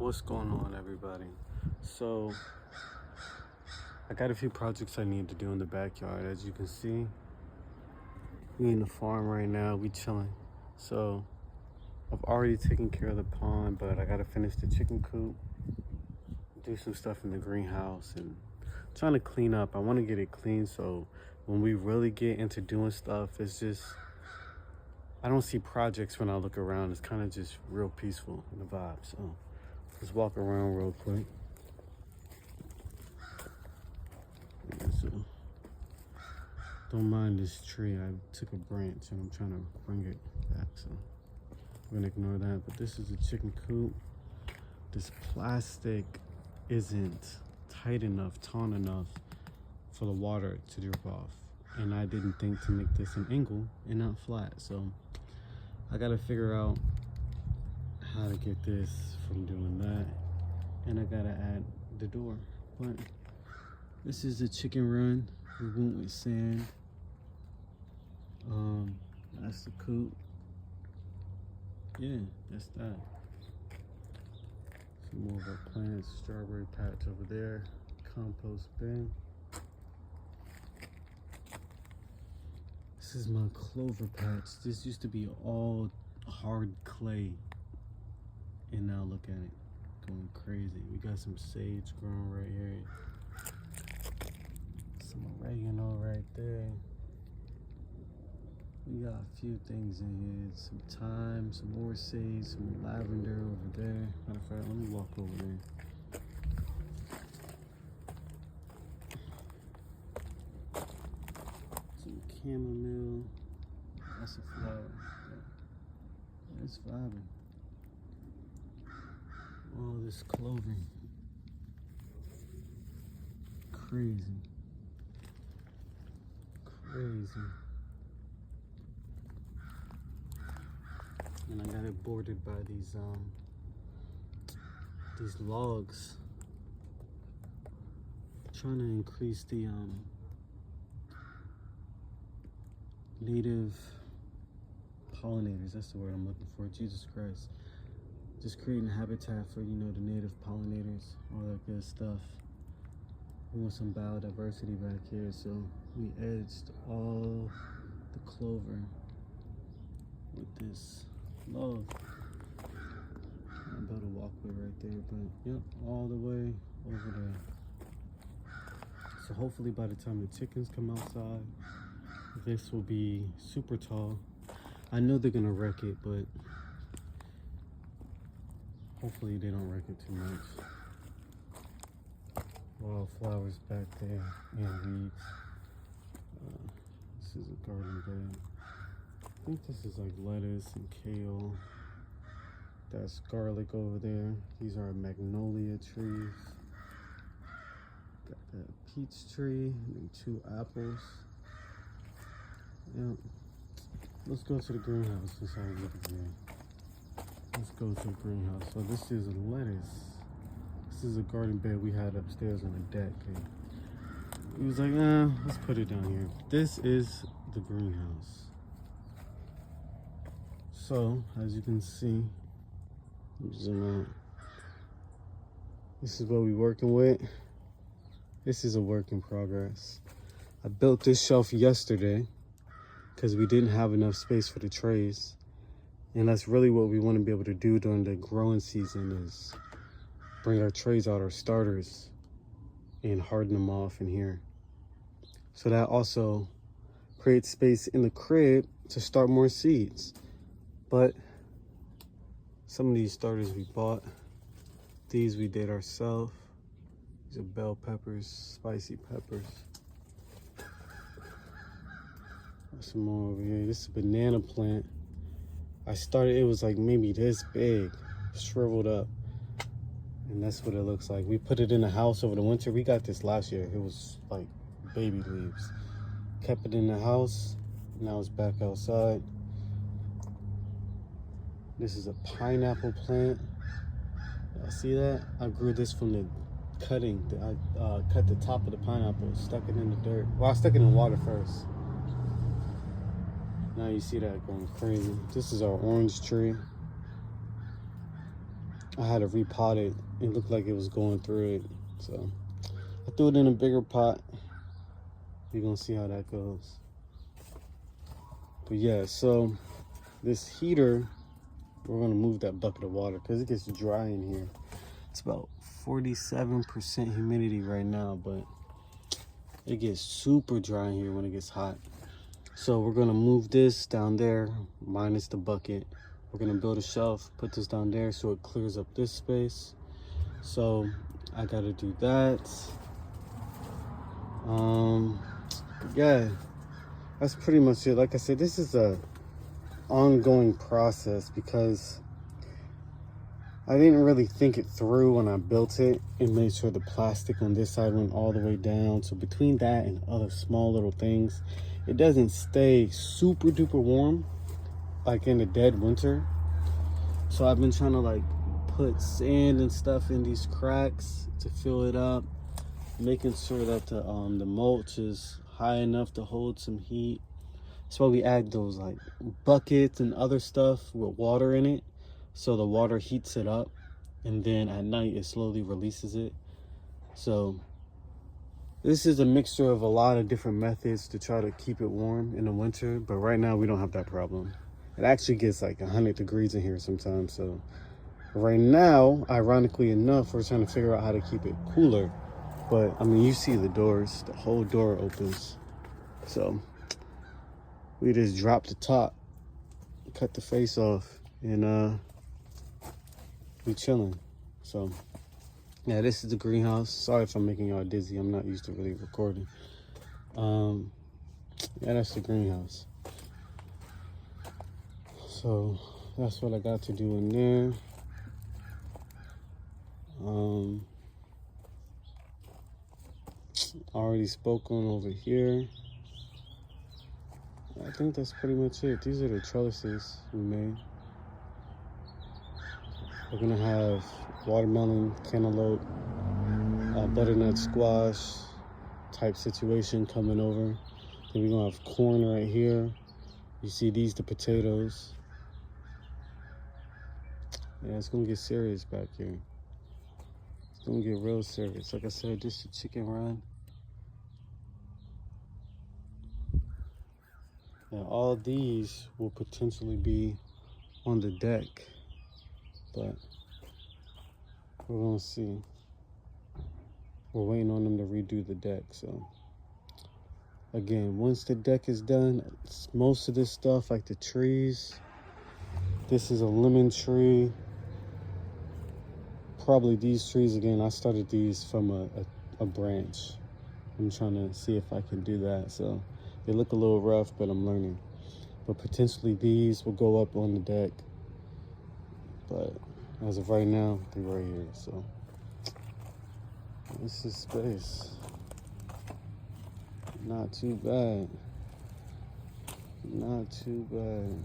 What's going on, everybody? So I got a few projects I need to do in the backyard. As you can see, we in the farm right now. We chilling. So I've already taken care of the pond, but I gotta finish the chicken coop, do some stuff in the greenhouse, and trying to clean up. I want to get it clean so when we really get into doing stuff, it's just, I don't see projects when I look around. It's kind of just real peaceful in the vibe. So let's walk around real quick. Yeah, so don't mind this tree. I took a branch and I'm trying to bring it back, so we're gonna ignore that. But this is a chicken coop. This plastic isn't tight enough, taut enough for the water to drip off, and I didn't think to make this an angle and not flat. So I gotta figure out how to get this from doing that, and I gotta add the door. But this is the chicken run. We went with sand. That's the coop. Yeah, that's that. Some more of our plants, strawberry patch over there, compost bin. This is my clover patch. This used to be all hard clay, and now look at it, going crazy. We got some sage growing right here. Some oregano right there. We got a few things in here. Some thyme, some more sage, some lavender over there. Matter of fact, let me walk over there. Some chamomile. That's a flower. It's vibing. All this clover. Crazy. Crazy. And I got it bordered by these logs. Trying to increase the native pollinators. That's the word I'm looking for. Jesus Christ. Just creating habitat for, the native pollinators, all that good stuff. We want some biodiversity back here, so we edged all the clover with this log. I built a walkway right there, but yep, all the way over there. So hopefully by the time the chickens come outside, this will be super tall. I know they're gonna wreck it, but hopefully they don't wreck it too much. Wildflowers back there and weeds. This is a garden bed. I think this is like lettuce and kale. That's garlic over there. These are magnolia trees. Got that peach tree and 2 apples. Yep. Let's go to the greenhouse since I was looking here. Let's go to the greenhouse. So this is a lettuce. This is a garden bed we had upstairs on the deck. He was like, let's put it down here. This is the greenhouse. So, as you can see, zoom out. This is what we're working with. This is a work in progress. I built this shelf yesterday because we didn't have enough space for the trays. And that's really what we want to be able to do during the growing season, is bring our trays out, our starters, and harden them off in here. So that also creates space in the crib to start more seeds. But some of these starters we bought. These we did ourselves. These are bell peppers, spicy peppers. Some more over here. This is a banana plant. I started, it was like maybe this big, shriveled up. And that's what it looks like. We put it in the house over the winter. We got this last year. It was like baby leaves. Kept it in the house. Now it's back outside. This is a pineapple plant. Y'all see that? I grew this from the cutting. I cut the top of the pineapple, stuck it in the dirt. Well, I stuck it in water first. Now you see that going crazy. This is our orange tree. I had to repot it. It looked like it was going through it. So I threw it in a bigger pot. You're gonna see how that goes. But yeah, so this heater, we're gonna move that bucket of water because it gets dry in here. It's about 47% humidity right now, but it gets super dry in here when it gets hot. So we're gonna move this down there, minus the bucket. We're gonna build a shelf, put this down there so it clears up this space. So I gotta do that. Yeah, that's pretty much it. Like I said, this is a ongoing process because I didn't really think it through when I built it and made sure the plastic on this side went all the way down. So between that and other small little things, it doesn't stay super duper warm like in the dead winter. So I've been trying to like put sand and stuff in these cracks to fill it up, making sure that the mulch is high enough to hold some heat. That's why we add those like buckets and other stuff with water in it, so the water heats it up and then at night it slowly releases it. So this is a mixture of a lot of different methods to try to keep it warm in the winter, but right now we don't have that problem. It actually gets like 100 degrees in here sometimes. So right now, ironically enough, we're trying to figure out how to keep it cooler. But I mean, you see the doors, the whole door opens. So we just drop the top, cut the face off, and we chilling. So yeah, this is the greenhouse. Sorry if I'm making y'all dizzy. I'm not used to really recording. Yeah, that's the greenhouse. So that's what I got to do in there. Already spoken over here. I think that's pretty much it. These are the trellises we made. We're gonna have watermelon, cantaloupe, butternut squash type situation coming over. Then we're gonna have corn right here. You see these, the potatoes. Yeah, it's gonna get serious back here. It's gonna get real serious. Like I said, just a chicken run. Now all these will potentially be on the deck, but we're gonna see. We're waiting on them to redo the deck. So again, once the deck is done, most of this stuff, like the trees, this is a lemon tree. Probably these trees again, I started these from a branch. I'm trying to see if I can do that. So they look a little rough, but I'm learning. But potentially these will go up on the deck. But as of right now, they're right here. So this is space. Not too bad. Not too bad.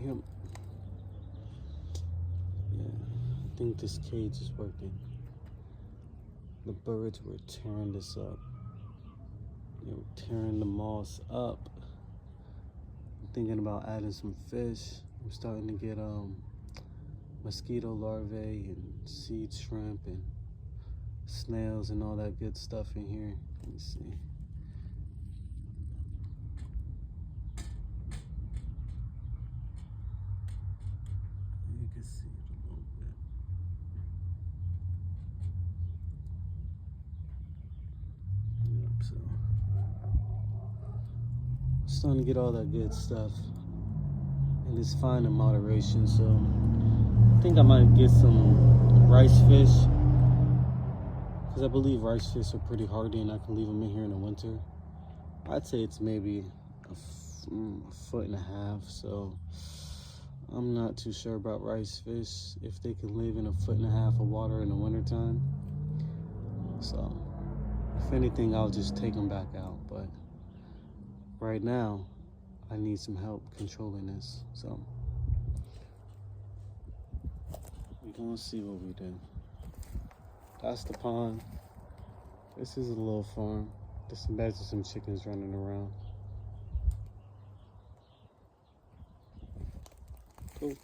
Yep. Yeah, I think this cage is working. The birds were tearing this up. They were tearing the moss up. I'm thinking about adding some fish. I'm starting to get mosquito larvae and seed shrimp and snails and all that good stuff in here. Let me see. You can see it a little bit. Yep, so starting to get all that good stuff. And it's fine in moderation, so I think I might get some rice fish, because I believe rice fish are pretty hardy and I can leave them in here in the winter. I'd say it's maybe a 1.5 feet, so I'm not too sure about rice fish, if they can live in a 1.5 feet of water in the wintertime. So if anything, I'll just take them back out, but right now I need some help controlling this. So We're gonna see what we do. That's the pond. This is a little farm. There's some chickens running around. Cool.